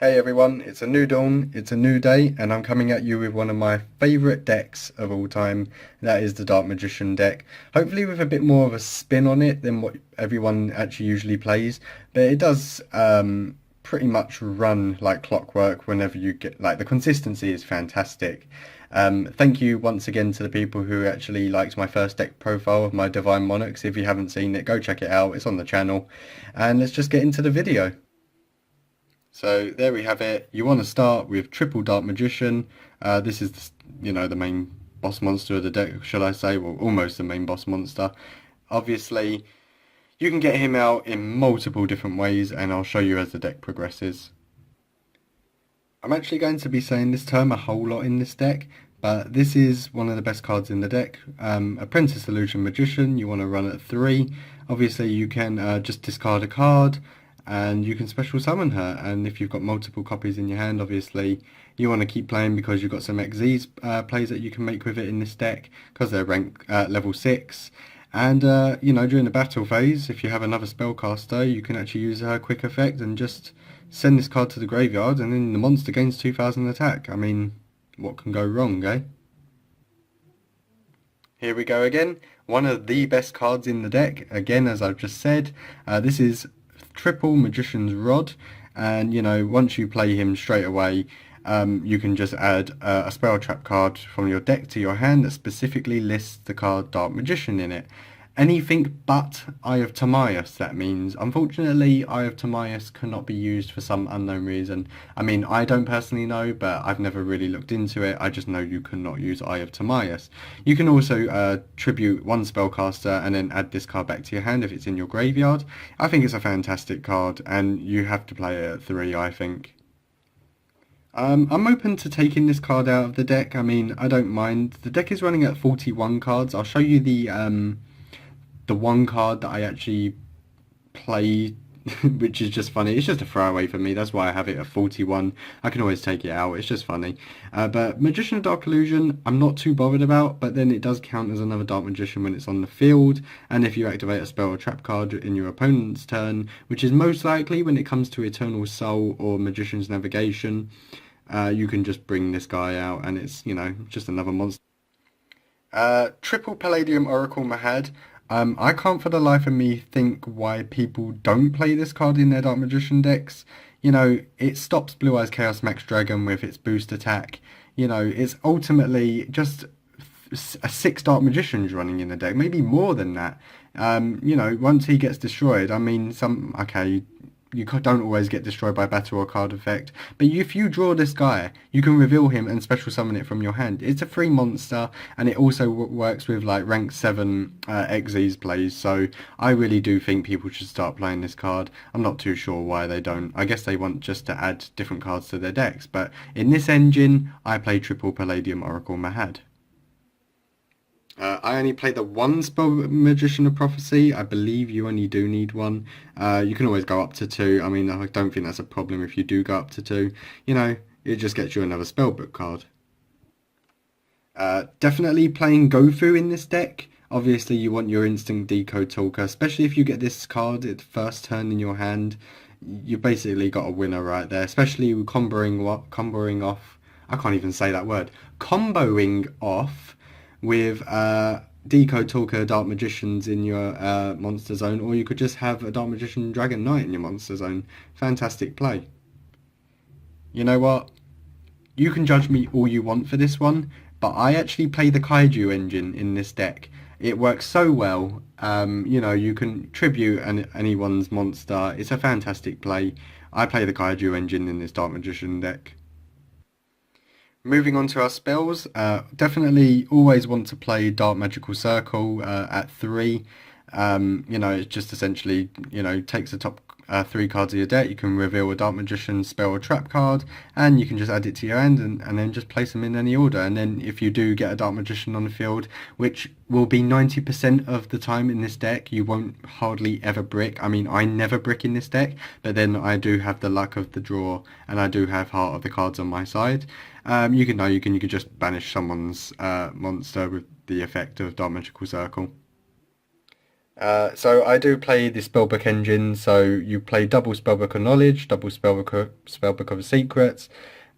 Hey everyone, it's a new dawn, it's a new day, and I'm coming at you with one of my favourite decks of all time. That is the Dark Magician deck. Hopefully with a bit more of a spin on it than what everyone actually usually plays, but it does pretty much run like clockwork whenever you get, like, the consistency is fantastic. Thank you once again to the people who actually liked my first deck profile of my Divine Monarchs. If you haven't seen it, go check it out, it's on the channel. And let's just get into the video. So there we have it. You want to start with triple Dark Magician. This is the main boss monster of the deck, shall I say? Well, almost the main boss monster. Obviously, you can get him out in multiple different ways, and I'll show you as the deck progresses. I'm actually going to be saying this term a whole lot in this deck, but this is one of the best cards in the deck. Apprentice Illusion Magician, you want to run at 3. Obviously, you can just discard a card, and you can special summon her, and if you've got multiple copies in your hand, obviously you want to keep playing because you've got some XZ plays that you can make with it in this deck because they're rank level 6. And during the battle phase, if you have another spellcaster, you can actually use her quick effect and just send this card to the graveyard, and then the monster gains 2000 attack. I mean, what can go wrong, eh? Here we go again, one of the best cards in the deck. Again, as I've just said, this is triple Magician's Rod, and once you play him straight away, you can just add a spell trap card from your deck to your hand that specifically lists the card Dark Magician in it. Anything but Eye of Timaeus, that means. Unfortunately, Eye of Timaeus cannot be used for some unknown reason. I mean, I don't personally know, but I've never really looked into it. I just know you cannot use Eye of Timaeus. You can also tribute one spellcaster and then add this card back to your hand if it's in your graveyard. I think it's a fantastic card, and you have to play it at 3, I think. I'm open to taking this card out of the deck. I mean, I don't mind. The deck is running at 41 cards. I'll show you the one card that I actually play, which is just funny. It's just a throwaway for me. That's why I have it at 41. I can always take it out. It's just funny. But Magician of Dark Illusion, I'm not too bothered about, but then it does count as another Dark Magician when it's on the field, and if you activate a spell or trap card in your opponent's turn, which is most likely when it comes to Eternal Soul or Magician's Navigation, you can just bring this guy out, and it's, just another monster. Triple Palladium Oracle Mahad. I can't for the life of me think why people don't play this card in their Dark Magician decks. It stops Blue Eyes Chaos Max Dragon with its boost attack. It's ultimately just 6 Dark Magicians running in the deck, maybe more than that. Once he gets destroyed, I mean, you don't always get destroyed by battle or card effect, but if you draw this guy, you can reveal him and special summon it from your hand. It's a free monster, and it also works with like rank 7 XZ's plays, so I really do think people should start playing this card. I'm not too sure why they don't. I guess they want just to add different cards to their decks, but in this engine, I play triple Palladium Oracle Mahad. I only play the one spell Magician of Prophecy. I believe you only do need one. You can always go up to 2. I mean, I don't think that's a problem if you do go up to 2. It just gets you another spellbook card. Definitely playing Gofu in this deck. Obviously, you want your instant decode talker, especially if you get this card at first turn in your hand. You basically got a winner right there, especially with comboing off. I can't even say that word. Comboing off with Decode Talker Dark Magicians in your monster zone, or you could just have a Dark Magician Dragon Knight in your monster zone. Fantastic play. You know what? You can judge me all you want for this one, but I actually play the Kaiju engine in this deck. It works so well. You can tribute anyone's monster. It's a fantastic play. I play the Kaiju engine in this Dark Magician deck. Moving on to our spells, definitely always want to play Dark Magical Circle at 3. It just essentially, takes the top 3 cards of your deck. You can reveal a Dark Magician spell or trap card, and you can just add it to your hand and then just place them in any order. And then if you do get a Dark Magician on the field, which will be 90% of the time in this deck, you won't hardly ever brick. I mean, I never brick in this deck, but then I do have the luck of the draw, and I do have Heart of the Cards on my side. You can just banish someone's monster with the effect of Dark Magical Circle. So I do play the spellbook engine, so you play double spellbook of knowledge, double spellbook of secrets.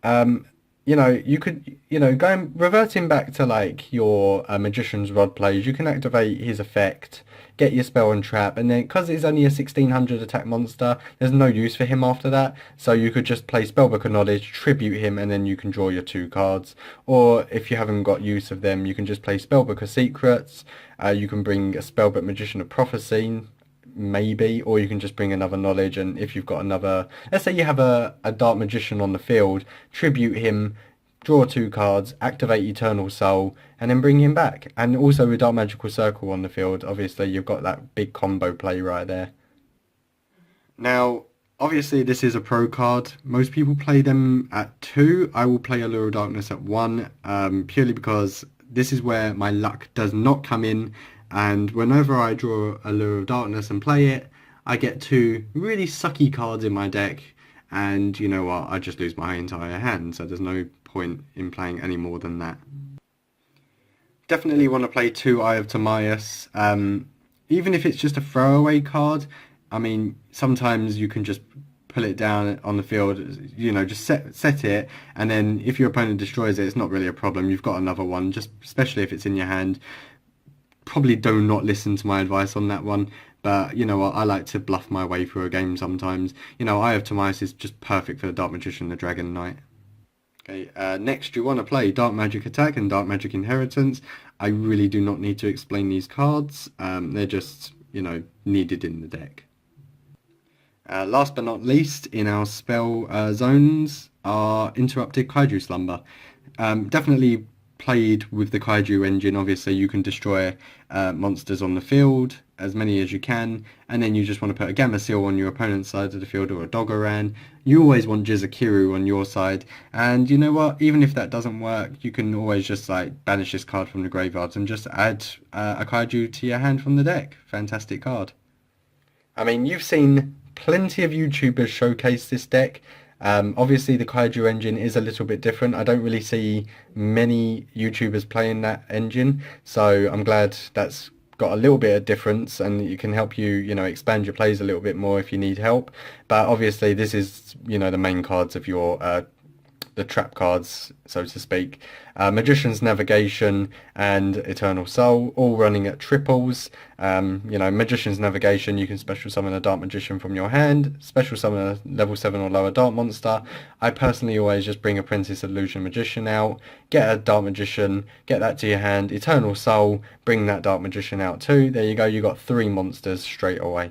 Um, you could, going reverting back to like your magician's rod plays, you can activate his effect, get your spell and trap, and then because it's only a 1600 attack monster, there's no use for him after that. So you could just play spellbook of knowledge, tribute him, and then you can draw your 2 cards. Or if you haven't got use of them, you can just play spellbook of secrets. You can bring a spellbook magician of prophecy, maybe, or you can just bring another knowledge. And if you've got another, let's say you have a dark magician on the field, tribute him, draw 2 cards, activate eternal soul, and then bring him back. And also with dark magical circle on the field, obviously you've got that big combo play right there. Now, obviously this is a pro card. Most people play them at 2. I will play Allure of Darkness at 1, purely because this is where my luck does not come in, and whenever I draw Allure of Darkness and play it, I get 2 really sucky cards in my deck, and you know what, I just lose my entire hand, so there's no point in playing any more than that. Definitely want to play 2 Eye of Timaeus, even if it's just a throwaway card. I mean, sometimes you can just pull it down on the field, just set it, and then if your opponent destroys it, it's not really a problem. You've got another one, just especially if it's in your hand. Probably do not listen to my advice on that one, but you know what, I like to bluff my way through a game sometimes. Eye of Timaeus is just perfect for the Dark Magician, the Dragon Knight. Okay, next you want to play Dark Magic Attack and Dark Magic Inheritance. I really do not need to explain these cards. They're just, needed in the deck. Last but not least, in our spell zones are Interrupted Kaiju Slumber. Definitely played with the Kaiju engine. Obviously you can destroy monsters on the field, as many as you can, and then you just want to put a Gameciel on your opponent's side of the field, or a dogoran. You always want Jizukiru on your side, and you know what, even if that doesn't work, you can always just like banish this card from the graveyards and just add a Kaiju to your hand from the deck. Fantastic card. I mean, you've seen plenty of YouTubers showcase this deck. Obviously the Kaiju engine is a little bit different. I don't really see many YouTubers playing that engine, so I'm glad that's got a little bit of difference, and it can help you, expand your plays a little bit more if you need help. But obviously this is, the main cards of your the trap cards, so to speak. Magician's Navigation and Eternal Soul, all running at triples. Magician's Navigation, you can special summon a Dark Magician from your hand, special summon a level 7 or lower Dark Monster. I personally always just bring Apprentice Illusion Magician out, get a Dark Magician, get that to your hand, Eternal Soul, bring that Dark Magician out too. There you go, you got 3 monsters straight away.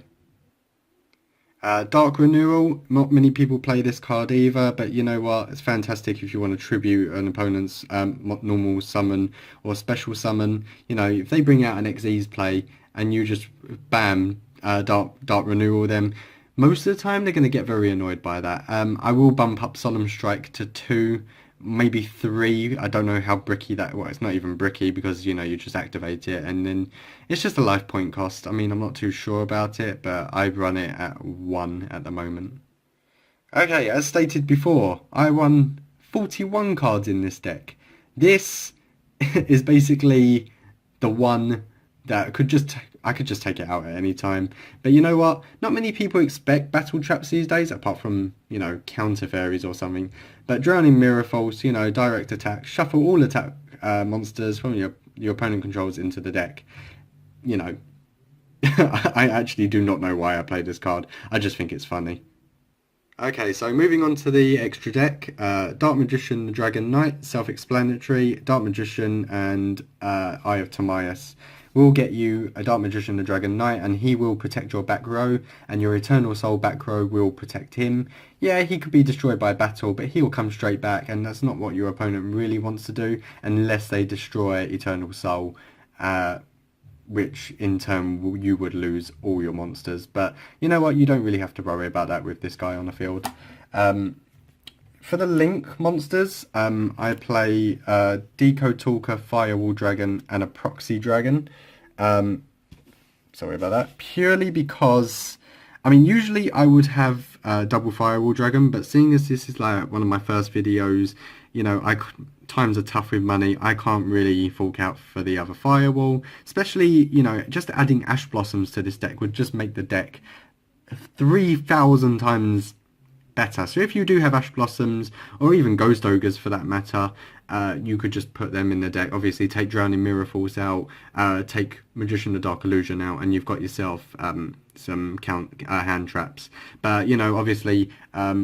Dark Renewal, not many people play this card either, but you know what, it's fantastic if you want to tribute an opponent's normal summon or special summon. If they bring out an Xyz play and you just bam, Dark Renewal them, most of the time they're going to get very annoyed by that. I will bump up Solemn Strike to 2, maybe 3. I don't know how bricky that, well, it's not even bricky because you just activate it and then it's just a life point cost. I mean, I'm not too sure about it, but I run it at 1 at the moment. Okay, as stated before, I won 41 cards in this deck. This is basically the one that I could just take it out at any time. But you know what? Not many people expect battle traps these days, apart from, counter fairies or something. But Drowning Mirror Falls, direct attack, shuffle all attack monsters from your opponent controls into the deck. I actually do not know why I play this card. I just think it's funny. Okay, so moving on to the extra deck, Dark Magician, the Dragon Knight, self-explanatory. Dark Magician and Eye of Timaeus will get you a Dark Magician, the Dragon Knight, and he will protect your back row, and your Eternal Soul back row will protect him. Yeah, he could be destroyed by battle, but he will come straight back, and that's not what your opponent really wants to do, unless they destroy Eternal Soul, which in turn you would lose all your monsters. But you know what, you don't really have to worry about that with this guy on the field. For the Link monsters, I play Decode Talker, Firewall Dragon, and a Proxy Dragon. Sorry about that. Purely because, I mean, usually I would have double Firewall Dragon, but seeing as this is like one of my first videos, you know, times are tough with money. I can't really fork out for the other firewall. Especially, you know, just adding ash blossoms to this deck would just make the deck 3,000 times better. So if you do have ash blossoms, or even ghost ogres for that matter, you could just put them in the deck. Obviously take drowning mirror force out, take magician the dark illusion out, and you've got yourself some hand traps. But you know, obviously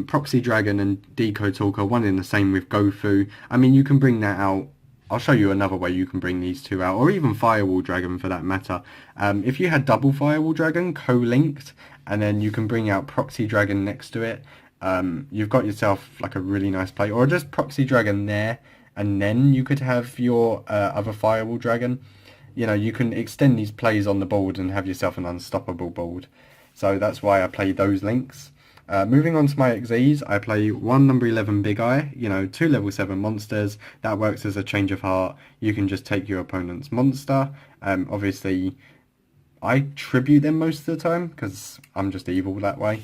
proxy dragon and decode talk are one in the same with Gofu. I mean, you can bring that out. I'll show you another way you can bring these two out, or even firewall dragon for that matter. If you had double firewall dragon co-linked, and then you can bring out proxy dragon next to it, you've got yourself like a really nice play. Or just proxy dragon there, and then you could have your other firewall dragon. You know, you can extend these plays on the board and have yourself an unstoppable board. So that's why I play those links. Moving on to my XEs, I play one number 11 Big Eye, you know, 2 level 7 monsters. That works as a change of heart. You can just take your opponent's monster. Obviously, I tribute them most of the time because I'm just evil that way.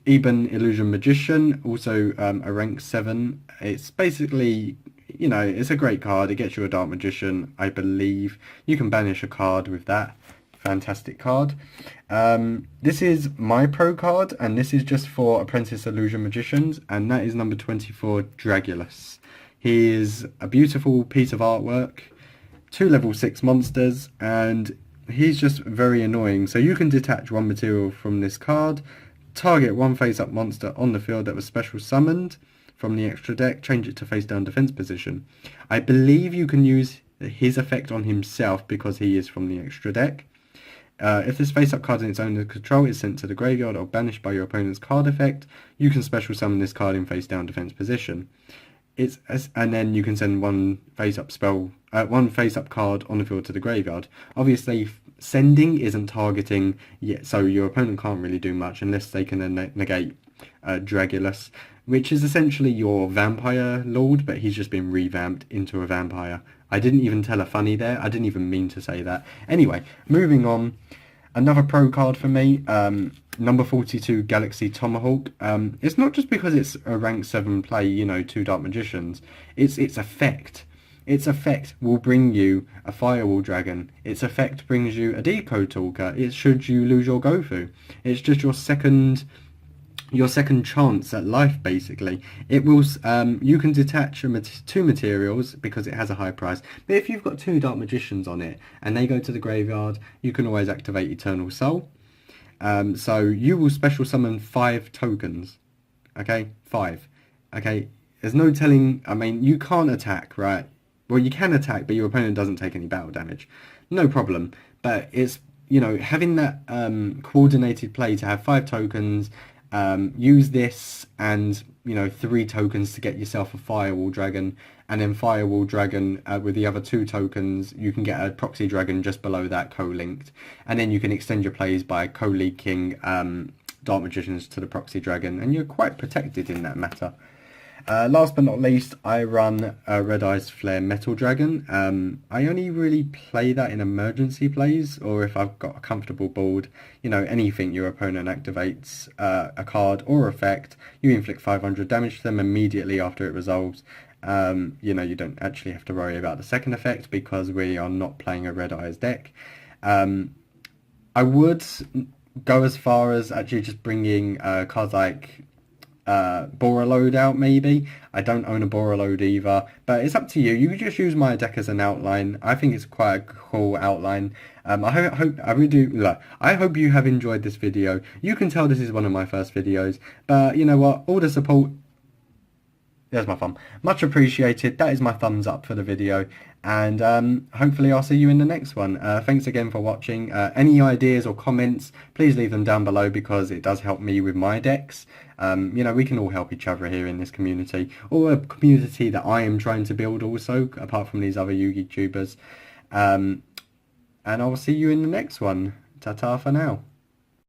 Ebon Illusion Magician, also a rank 7. It's basically, you know, it's a great card. It gets you a Dark Magician, I believe. You can banish a card with that. Fantastic card. This is my pro card, and this is just for Apprentice Illusion Magicians, and that is number 24, Dragulas. He is a beautiful piece of artwork, 2 level 6 monsters, and he's just very annoying. So you can detach one material from this card, target one face-up monster on the field that was special summoned from the extra deck, change it to face-down defense position. I believe you can use his effect on himself because he is from the extra deck. If this face-up card in its own control is sent to the graveyard or banished by your opponent's card effect, you can special summon this card in face-down defense position. And then you can send one face-up card on the field to the graveyard. Obviously, sending isn't targeting yet, so your opponent can't really do much unless they can negate Dragulas, which is essentially your vampire lord, but he's just been revamped into a vampire. I didn't even tell a funny there. I didn't even mean to say that. Anyway, moving on. Another pro card for me, number 42, Galaxy Tomahawk. It's not just because it's a rank 7 play, you know, 2 Dark Magicians. Its effect. Its effect will bring you a Firewall Dragon. Its effect brings you a Decode Talker. It should you lose your Gofu. It's just your second chance at life, basically. It will you can detach 2 materials because it has a high price, but if you've got 2 Dark Magicians on it and they go to the graveyard, you can always activate Eternal Soul. So you will special summon 5 tokens. Okay, 5. Okay, there's no telling. I mean, you can't attack, right? Well, you can attack, but your opponent doesn't take any battle damage. No problem. But it's, you know, having that coordinated play to have 5 tokens. Use this and, you know, 3 tokens to get yourself a Firewall Dragon, and then Firewall Dragon with the other 2 tokens, you can get a Proxy Dragon just below that co-linked, and then you can extend your plays by co-linking Dark Magicians to the Proxy Dragon, and you're quite protected in that matter. Last but not least, I run a Red Eyes Flare Metal Dragon. I only really play that in emergency plays, or if I've got a comfortable board. You know, anything your opponent activates a card or effect, you inflict 500 damage to them immediately after it resolves. You know, you don't actually have to worry about the second effect because we are not playing a Red Eyes deck. I would go as far as actually just bringing cards like Borreload out, maybe. I don't own a Borreload either, but it's up to you. You can just use my deck as an outline. I think it's quite a cool outline. I hope you have enjoyed this video. You can tell this is one of my first videos, but you know what? All the support. There's my thumb. Much appreciated. That is my thumbs up for the video, and hopefully I'll see you in the next one. Thanks again for watching. Any ideas or comments, please leave them down below because it does help me with my decks. You know, we can all help each other here in this community, or a community that I am trying to build also, apart from these other Yugi tubers. And I'll see you in the next one. Ta-ta for now.